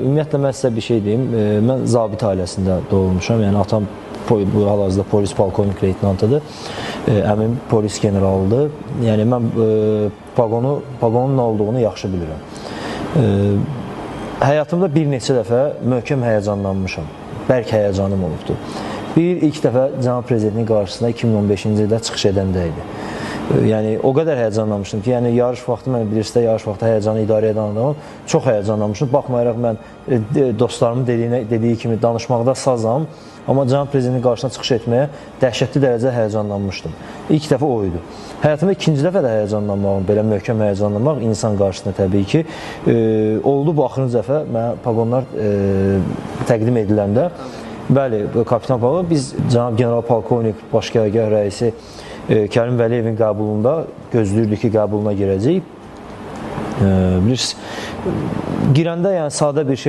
Ümumiyyətlə, mən sizə bir şey deyim. Mən zabit ailəsində doğulmuşam. Yəni, atam hal-hazırda polis polkovnik leytenantıdır. Əmim polis generalıdır. Yəni, mən paqonun nə olduğunu yaxşı bilirəm. Həyatımda bir neçə dəfə möhkəm həyəcanlanmışam. Bərk həyəcanım olubdur. İlk dəfə Cənab Prezidentin qarşısında 2015-ci ildə çıxış edəndə idi. Yəni, o qədər həyəcanlanmışdım ki, yəni, yarış vaxtı, mən bilirsiniz, yarış vaxtı həyəcanı idarə edən adamım, çox həyəcanlanmışdım. Baxmayaraq, mən dostlarımın dediyi kimi danışmaqda sazam, amma Cənab Prezidentin qarşısına çıxış etməyə dəhşətli dərəcə həyəcanlanmışdım. İlk dəfə o idi. Həyatımda ikinci dəfə də həyəcanlanmağım, belə möhkəm həyəcanlanmaq insan qarşısında təbii ki, oldu bu axırıncı dəfə mənə paqonlar təqdim ediləndə, bəli, kapitan paqon, biz Cənab General Polkovnik Baş Qərargah rəisi Kərim Vəliyevin qəbulunda gözləyirdik ki, qəbuluna girəcəyik. Bilirsiniz, girəndə yəni sadə bir şeydir.